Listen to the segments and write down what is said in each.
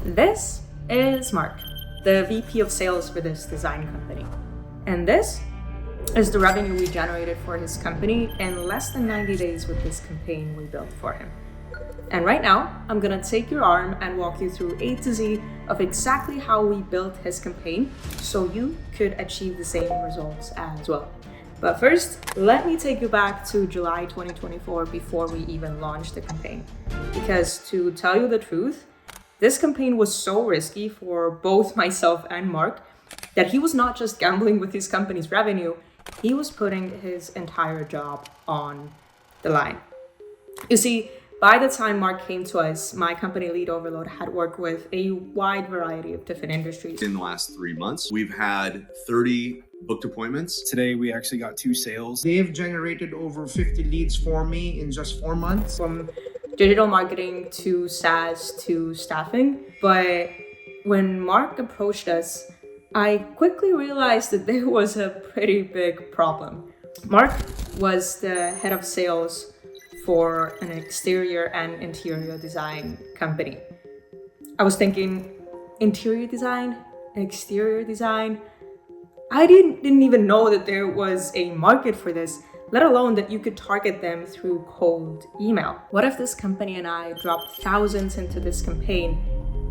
This is Mark, the VP of sales for this design company. And this is the revenue we generated for his company in less than 90 days with this campaign we built for him. And right now, I'm gonna take your arm and walk you through A to Z of exactly how we built his campaign so you could achieve the same results as well. But first, let me take you back to July 2024 before we even launched the campaign. Because to tell you the truth, this campaign was so risky for both myself and Mark that he was not just gambling with his company's revenue, he was putting his entire job on the line. You see, by the time Mark came to us, my company Lead Overload had worked with a wide variety of different industries. In the last 3 months, we've had 30 booked appointments. Today, we actually got 2 sales. They've generated over 50 leads for me in just 4 months. From digital marketing to SaaS to staffing. But when Mark approached us, I quickly realized that there was a pretty big problem. Mark was the head of sales for an exterior and interior design company. I was thinking, interior design, exterior design. I didn't even know that there was a market for this, let alone that you could target them through cold email. What if this company and I dropped thousands into this campaign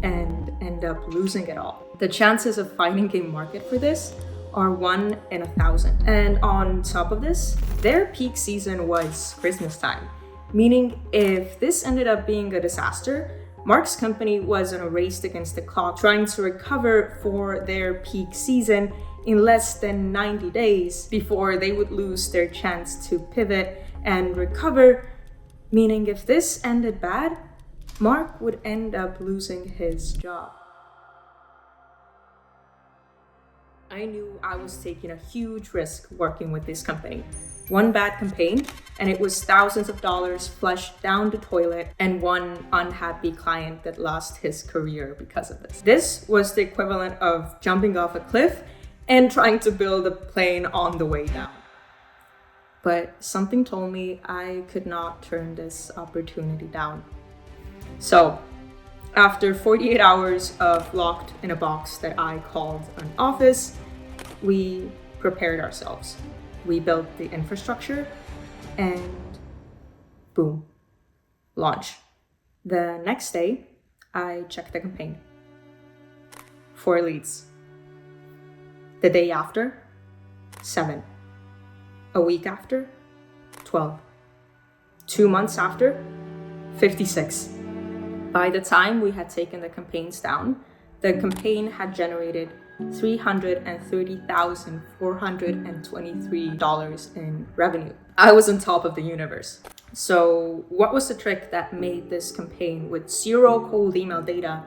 and end up losing it all? The chances of finding a market for this are 1 in 1,000. And on top of this, their peak season was Christmas time, meaning if this ended up being a disaster, Mark's company was in a race against the clock trying to recover for their peak season in less than 90 days before they would lose their chance to pivot and recover, meaning if this ended bad, Mark would end up losing his job. I knew I was taking a huge risk working with this company. One bad campaign, and it was thousands of dollars flushed down the toilet, and one unhappy client that lost his career because of this. This was the equivalent of jumping off a cliff and trying to build a plane on the way down. But something told me I could not turn this opportunity down. So, after 48 hours of locked in a box that I called an office, we prepared ourselves. We built the infrastructure and boom, launch. The next day, I checked the campaign. 4 leads. The day after, 7. A week after, 12. 2 months after, 56. By the time we had taken the campaigns down, the campaign had generated $330,423 in revenue. I was on top of the universe. So what was the trick that made this campaign with 0 cold email data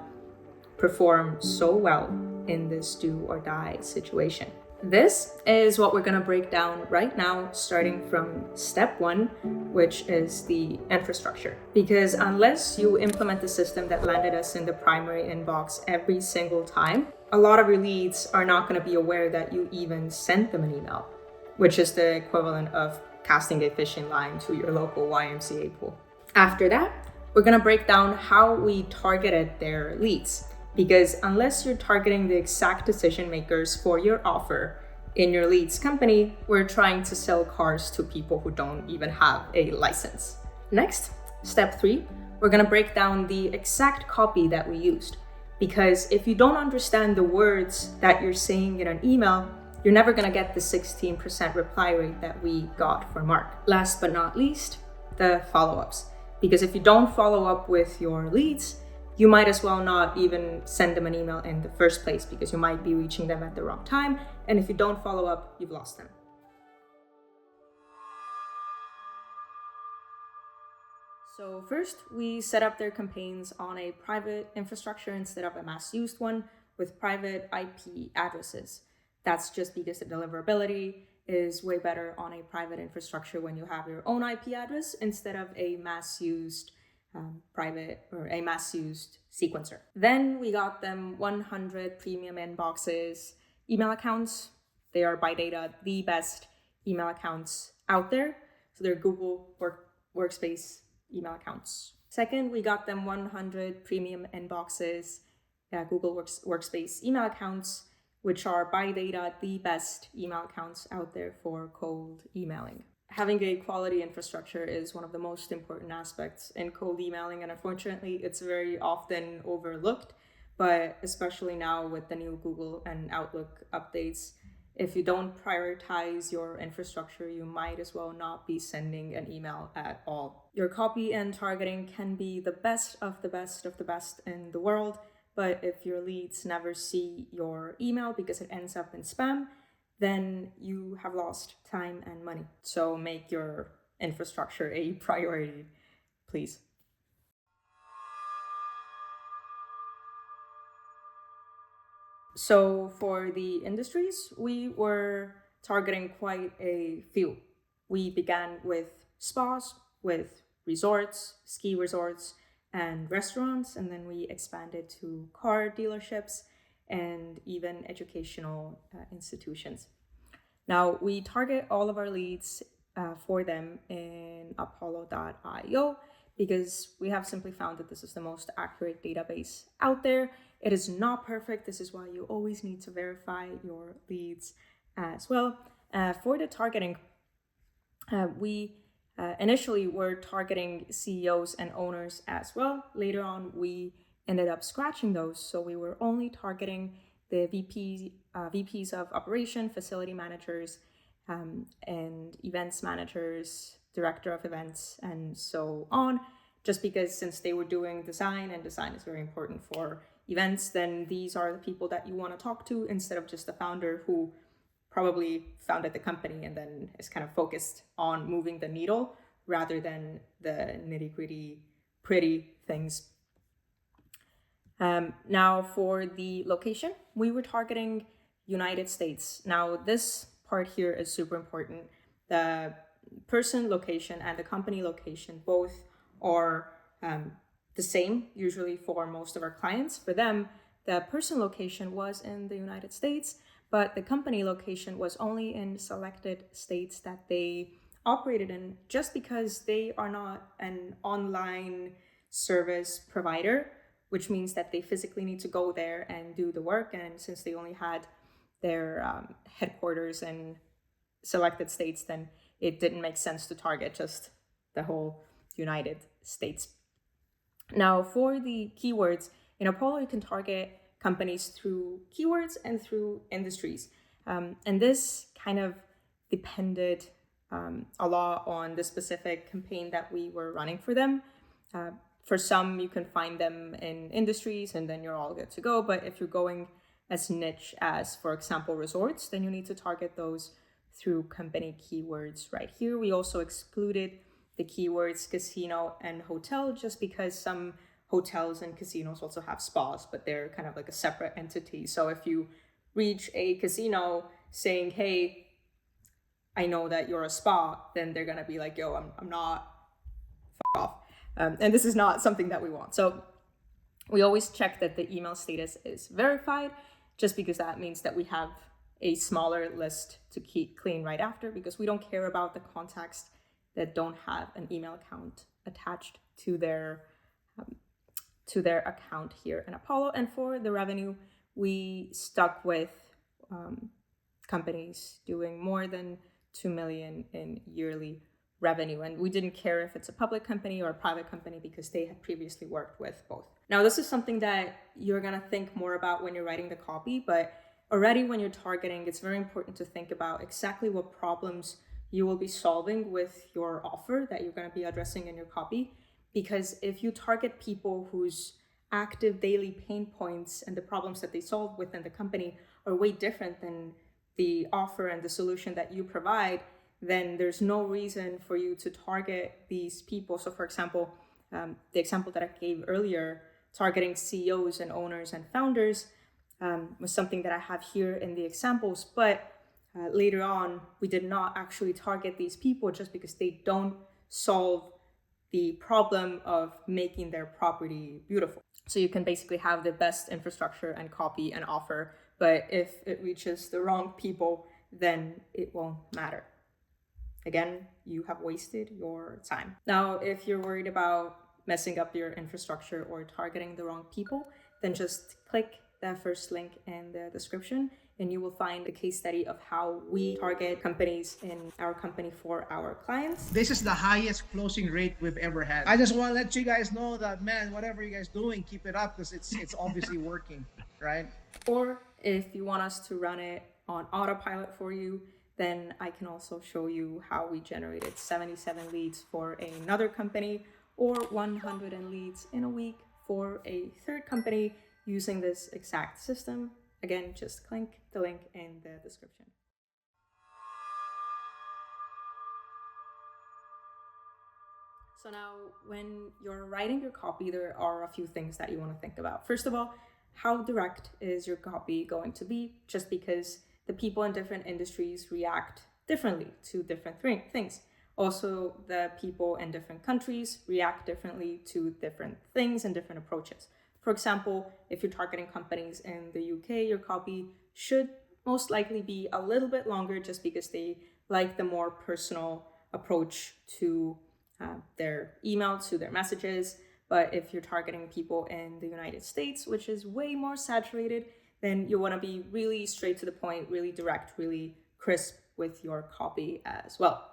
perform so well in this do or die situation? This is what we're gonna break down right now, starting from step 1, which is the infrastructure. Because unless you implement the system that landed us in the primary inbox every single time, a lot of your leads are not gonna be aware that you even sent them an email, which is the equivalent of casting a fishing line to your local YMCA pool. After that, we're gonna break down how we targeted their leads. Because unless you're targeting the exact decision makers for your offer in your leads company, we're trying to sell cars to people who don't even have a license. Next, step 3, we're gonna break down the exact copy that we used. Because if you don't understand the words that you're saying in an email, you're never gonna get the 16% reply rate that we got for Mark. Last but not least, the follow-ups. Because if you don't follow up with your leads, you might as well not even send them an email in the first place because you might be reaching them at the wrong time. And if you don't follow up, you've lost them. So first, we set up their campaigns on a private infrastructure instead of a mass used one with private IP addresses. That's just because the deliverability is way better on a private infrastructure when you have your own IP address instead of a mass used private or a mass used sequencer. Then we got them 100 premium inboxes, email accounts. They are by data the best email accounts out there. So they're Google Workspace email accounts. Second, we got them 100 premium inboxes Google Workspace email accounts, which are by data the best email accounts out there for cold emailing. Having a quality infrastructure is one of the most important aspects in cold emailing, and unfortunately, it's very often overlooked. But especially now with the new Google and Outlook updates, if you don't prioritize your infrastructure, you might as well not be sending an email at all. Your copy and targeting can be the best of the best of the best in the world, but if your leads never see your email because it ends up in spam, then you have lost time and money. So make your infrastructure a priority, please. So for the industries, we were targeting quite a few. We began with spas, with resorts, ski resorts, and restaurants, and then we expanded to car dealerships and even educational institutions. Now, we target all of our leads for them in Apollo.io because we have simply found that this is the most accurate database out there. It is not perfect. This is why you always need to verify your leads as well. For the targeting, we initially were targeting CEOs and owners as well. Later on, we ended up scratching those. So we were only targeting the VPs of operation, facility managers, and events managers, director of events, and so on. Just because since they were doing design, and design is very important for events, then these are the people that you want to talk to instead of just the founder who probably founded the company and then is kind of focused on moving the needle rather than the nitty-gritty pretty things. Now for the location, we were targeting United States. Now this part here is super important. The person location and the company location both are the same usually for most of our clients. For them, the person location was in the United States, but the company location was only in selected states that they operated in, just because they are not an online service provider, which means that they physically need to go there and do the work. And since they only had their headquarters in selected states, then it didn't make sense to target just the whole United States. Now for the keywords, in Apollo, you can target companies through keywords and through industries. And this kind of depended a lot on the specific campaign that we were running for them. For some, you can find them in industries and then you're all good to go. But if you're going as niche as, for example, resorts, then you need to target those through company keywords right here. We also excluded the keywords casino and hotel just because some hotels and casinos also have spas, but they're kind of like a separate entity. So if you reach a casino saying, hey, I know that you're a spa, then they're gonna be like, yo, I'm not, fuck off. And this is not something that we want. So we always check that the email status is verified, just because that means that we have a smaller list to keep clean right after, because we don't care about the contacts that don't have an email account attached to their account here in Apollo. And for the revenue, we stuck with companies doing more than 2 million in yearly revenue. And we didn't care if it's a public company or a private company because they had previously worked with both. Now, this is something that you're going to think more about when you're writing the copy, but already when you're targeting, it's very important to think about exactly what problems you will be solving with your offer that you're going to be addressing in your copy. Because if you target people whose active daily pain points and the problems that they solve within the company are way different than the offer and the solution that you provide, then there's no reason for you to target these people. So for example, the example that I gave earlier, targeting CEOs and owners and founders was something that I have here in the examples, but later on, we did not actually target these people just because they don't solve the problem of making their property beautiful. So you can basically have the best infrastructure and copy and offer, but if it reaches the wrong people, then it won't matter. Again, you have wasted your time. Now, if you're worried about messing up your infrastructure or targeting the wrong people, then just click that first link in the description and you will find the case study of how we target companies in our company for our clients. This is the highest closing rate we've ever had. I just want to let you guys know that, man, whatever you guys doing, keep it up, because it's obviously working, right? Or if you want us to run it on autopilot for you, then I can also show you how we generated 77 leads for another company or 100 leads in a week for a third company using this exact system. Again, just click the link in the description. So now when you're writing your copy, there are a few things that you want to think about. First of all, how direct is your copy going to be? Just because the people in different industries react differently to different things. Also, the people in different countries react differently to different things and different approaches. For example, if you're targeting companies in the UK, your copy should most likely be a little bit longer just because they like the more personal approach to their email, to their messages. But if you're targeting people in the United States, which is way more saturated, then you want to be really straight to the point, really direct, really crisp with your copy as well.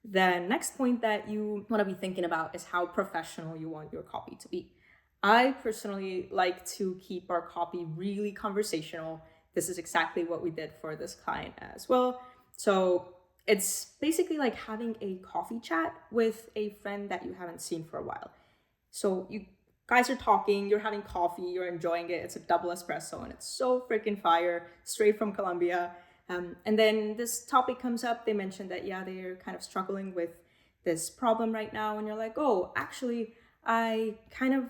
The next point that you want to be thinking about is how professional you want your copy to be. I personally like to keep our copy really conversational. This is exactly what we did for this client as well. So it's basically like having a coffee chat with a friend that you haven't seen for a while. So you guys are talking, you're having coffee, you're enjoying it. It's a double espresso and it's so freaking fire, straight from Colombia. And then this topic comes up. They mentioned that, yeah, they're kind of struggling with this problem right now. And you're like, oh, actually, I kind of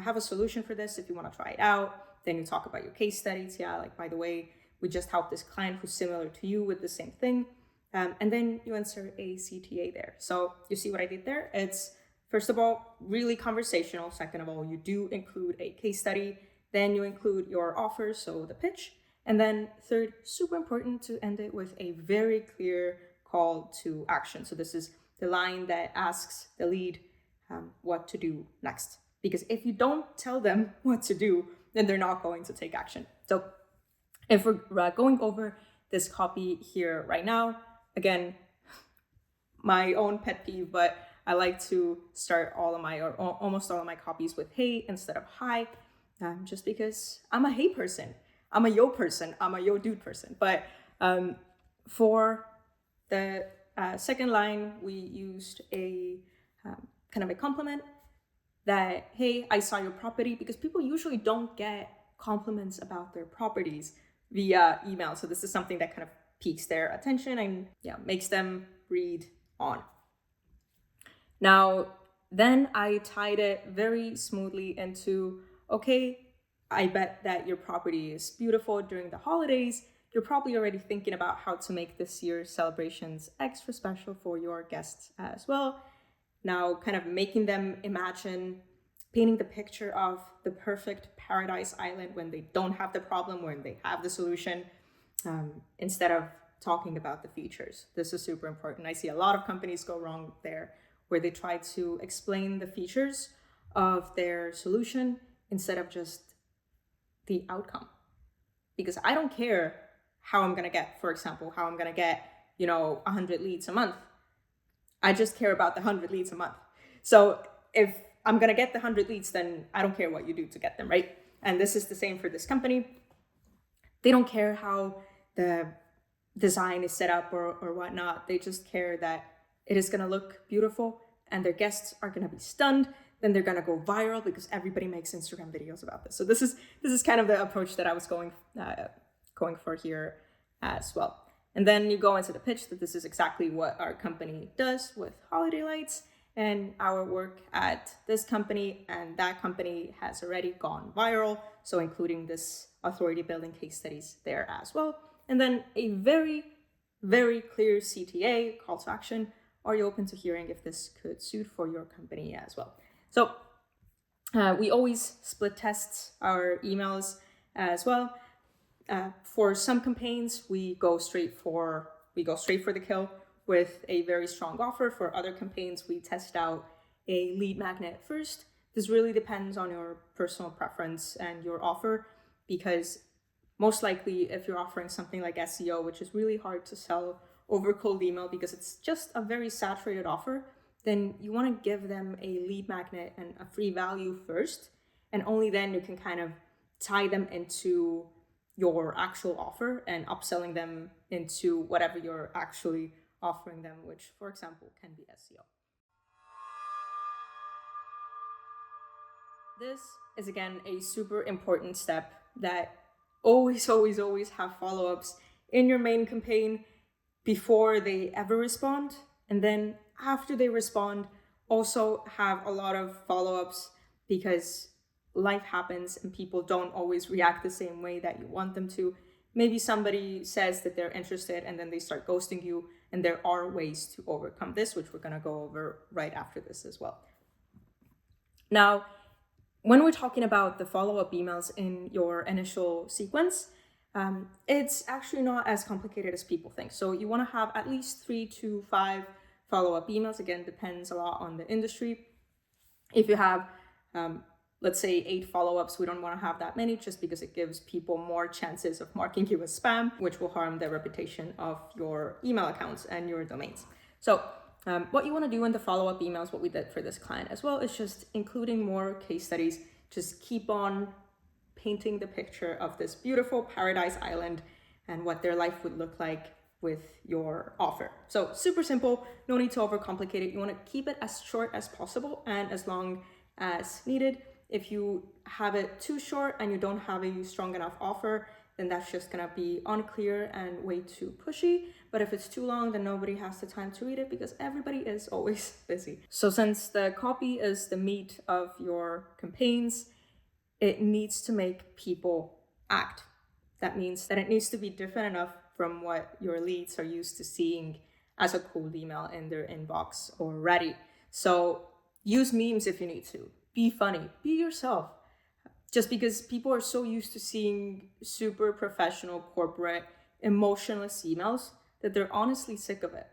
have a solution for this if you want to try it out. Then you talk about your case studies. Yeah, like, by the way, we just helped this client who's similar to you with the same thing. And then you insert a CTA there. So you see what I did there? It's, first of all, really conversational. Second of all, you do include a case study. Then you include your offer, so the pitch. And then third, super important to end it with a very clear call to action. So this is the line that asks the lead what to do next. Because if you don't tell them what to do, then they're not going to take action. So if we're going over this copy here right now, again, my own pet peeve, but I like to start all of my, or almost all of my copies with hey instead of hi, just because I'm a hey person. I'm a yo person. I'm a yo dude person. But for the second line, we used a kind of a compliment that, hey, I saw your property, because people usually don't get compliments about their properties via email. So this is something that kind of piques their attention and makes them read on. Now, then I tied it very smoothly into, okay, I bet that your property is beautiful during the holidays. You're probably already thinking about how to make this year's celebrations extra special for your guests as well. Now, kind of making them imagine, painting the picture of the perfect paradise island when they don't have the problem, when they have the solution, instead of talking about the features. This is super important. I see a lot of companies go wrong there, where they try to explain the features of their solution instead of just the outcome. Because I don't care how I'm gonna get, for example, how I'm gonna get, 100 leads a month. I just care about the 100 leads a month. So if I'm gonna get the 100 leads, then I don't care what you do to get them, right? And this is the same for this company. They don't care how the design is set up or whatnot. They just care that it is gonna look beautiful and their guests are gonna be stunned. Then they're gonna go viral because everybody makes Instagram videos about this. So this is kind of the approach that I was going for here as well. And then you go into the pitch that this is exactly what our company does with holiday lights and our work at this company, and that company has already gone viral. So including this authority building case studies there as well. And then a very, very clear CTA, call to action. Are you open to hearing if this could suit for your company as well? So we always split test our emails as well. For some campaigns, we go straight for the kill with a very strong offer. For other campaigns, we test out a lead magnet first. This really depends on your personal preference and your offer, because most likely if you're offering something like SEO, which is really hard to sell over cold email because it's just a very saturated offer, then you want to give them a lead magnet and a free value first, and only then you can kind of tie them into your actual offer and upselling them into whatever you're actually offering them, which for example can be SEO. This is again a super important step that always have follow-ups in your main campaign before they ever respond. And then after they respond, also have a lot of follow-ups, because life happens and people don't always react the same way that you want them to. Maybe somebody says that they're interested and then they start ghosting you, and there are ways to overcome this, which we're going to go over right after this as well. Now, when we're talking about the follow-up emails in your initial sequence, it's actually not as complicated as people think. So you want to have at least 3 to 5 follow-up emails. Again, depends a lot on the industry. If you have, let's say 8 follow-ups, we don't want to have that many, just because it gives people more chances of marking you as spam, which will harm the reputation of your email accounts and your domains. So what you want to do in the follow-up emails, what we did for this client as well, is just including more case studies. Just keep on painting the picture of this beautiful paradise island and what their life would look like with your offer. So super simple, no need to overcomplicate it. You want to keep it as short as possible and as long as needed. If you have it too short and you don't have a strong enough offer, then that's just gonna be unclear and way too pushy. But if it's too long, then nobody has the time to read it, because everybody is always busy. So since the copy is the meat of your campaigns, it needs to make people act. That means that it needs to be different enough from what your leads are used to seeing as a cold email in their inbox already. So use memes if you need to. Be funny, be yourself. Just because people are so used to seeing super professional, corporate, emotionless emails that they're honestly sick of it.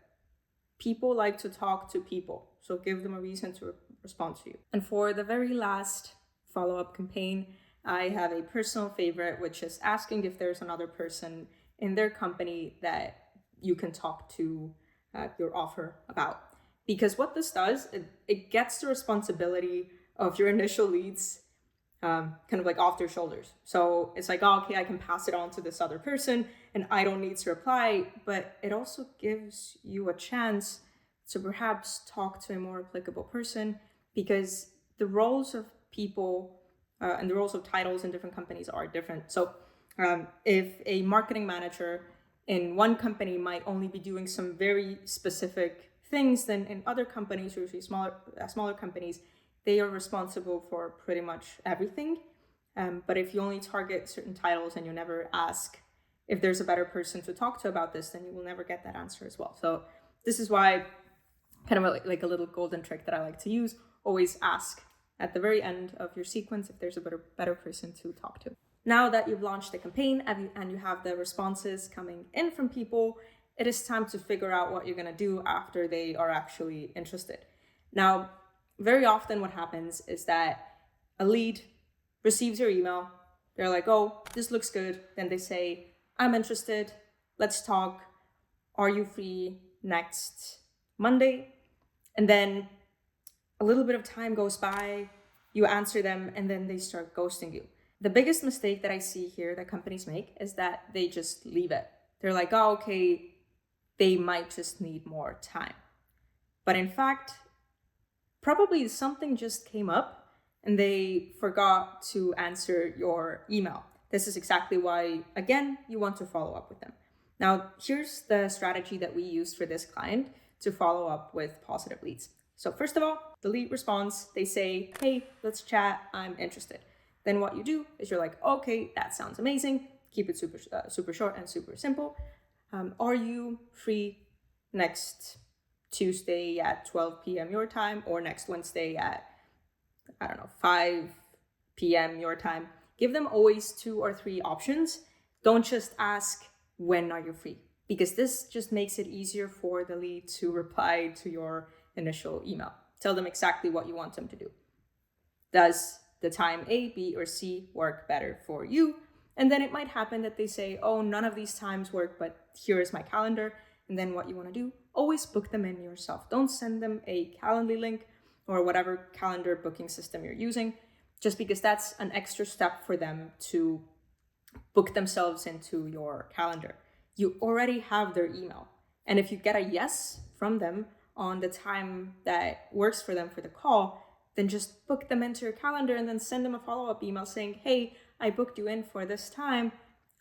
People like to talk to people, so give them a reason to respond to you. And for the very last follow-up campaign, I have a personal favorite, which is asking if there's another person in their company that you can talk to your offer about. Because what this does, it gets the responsibility of your initial leads kind of like off their shoulders. So it's like, oh, okay, I can pass it on to this other person and I don't need to reply, but it also gives you a chance to perhaps talk to a more applicable person, because the roles of people and the roles of titles in different companies are different. So if a marketing manager in one company might only be doing some very specific things, then in other companies, usually smaller companies, they are responsible for pretty much everything. But if you only target certain titles and you never ask if there's a better person to talk to about this, then you will never get that answer as well. So this is why, kind of like a little golden trick that I like to use, always ask at the very end of your sequence if there's a better person to talk to. Now that you've launched the campaign and you have the responses coming in from people, it is time to figure out what you're going to do after they are actually interested. Now, very often what happens is that a lead receives your email. They're like, oh, this looks good. Then they say, I'm interested. Let's talk. Are you free next Monday? And then a little bit of time goes by, you answer them, and then they start ghosting you. The biggest mistake that I see here that companies make is that they just leave it. They're like, oh, okay, they might just need more time. But in fact, probably something just came up and they forgot to answer your email. This is exactly why, again, you want to follow up with them. Now, here's the strategy that we used for this client to follow up with positive leads. So first of all, the lead responds, they say, hey, let's chat, I'm interested. Then what you do is you're like, okay, that sounds amazing. Keep it super short and super simple. Are you free next Tuesday at 12 p.m. your time, or next Wednesday at, 5 p.m. your time? Give them always 2 or 3 options. Don't just ask, when are you free? Because this just makes it easier for the lead to reply to your initial email. Tell them exactly what you want them to do. Does the time A, B, or C work better for you? And then it might happen that they say, oh, none of these times work, but here is my calendar. And then what you want to do, always book them in yourself. Don't send them a Calendly link or whatever calendar booking system you're using, just because that's an extra step for them to book themselves into your calendar. You already have their email. And if you get a yes from them on the time that works for them for the call, then just book them into your calendar and then send them a follow-up email saying, hey, I booked you in for this time.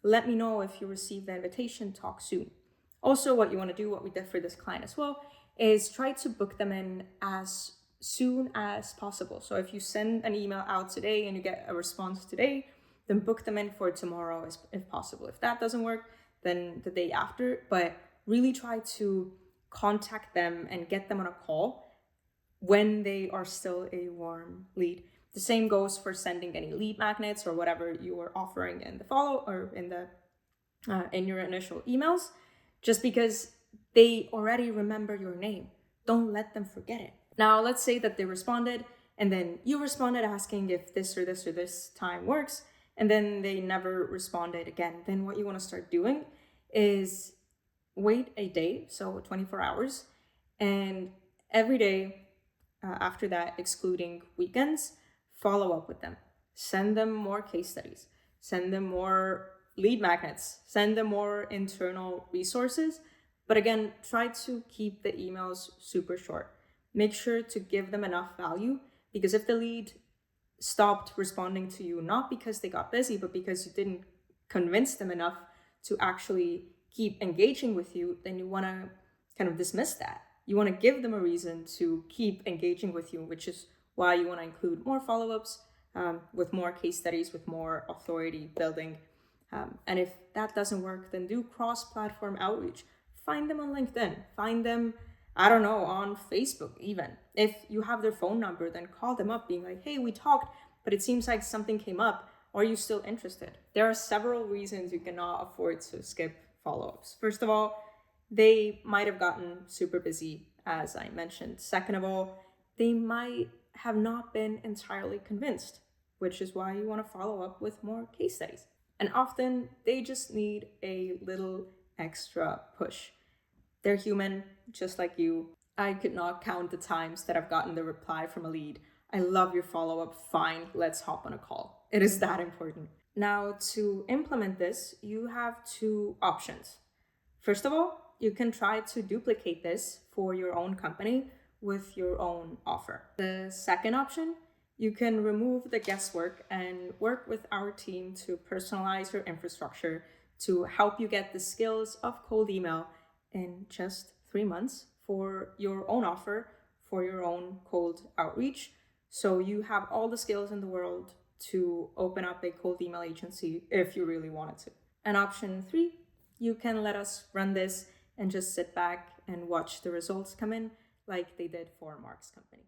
Let me know if you receive the invitation. Talk soon. Also, what you want to do, what we did for this client as well, is try to book them in as soon as possible. So if you send an email out today and you get a response today, then book them in for tomorrow if possible. If that doesn't work, then the day after. But really try to contact them and get them on a call when they are still a warm lead. The same goes for sending any lead magnets or whatever you are offering in the follow or in your initial emails, just because they already remember your name. Don't let them forget it. Now, let's say that they responded and then you responded asking if this or this or this time works, and then they never responded again. Then what you want to start doing is wait a day, so 24 hours, and every day after that, excluding weekends, follow up with them. Send them more case studies. Send them more lead magnets. Send them more internal resources. But again, try to keep the emails super short. Make sure to give them enough value, because if the lead stopped responding to you, not because they got busy, but because you didn't convince them enough to actually keep engaging with you, then you want to kind of dismiss that. You want to give them a reason to keep engaging with you, which is why you want to include more follow-ups with more case studies, with more authority building. And if that doesn't work, then do cross-platform outreach. Find them on LinkedIn. Find them, I don't know, on Facebook even. If you have their phone number, then call them up being like, hey, we talked, but it seems like something came up. Are you still interested? There are several reasons you cannot afford to skip follow-ups. First of all, they might have gotten super busy, as I mentioned. Second of all, they might have not been entirely convinced, which is why you want to follow up with more case studies. And often they just need a little extra push. They're human, just like you. I could not count the times that I've gotten the reply from a lead, I love your follow-up, fine, let's hop on a call. It is that important. Now, to implement this, you have two options. First of all, you can try to duplicate this for your own company with your own offer. The second option, you can remove the guesswork and work with our team to personalize your infrastructure to help you get the skills of cold email in just 3 months for your own offer, for your own cold outreach. So you have all the skills in the world to open up a cold email agency if you really wanted to. And option 3, you can let us run this and just sit back and watch the results come in like they did for Mark's company.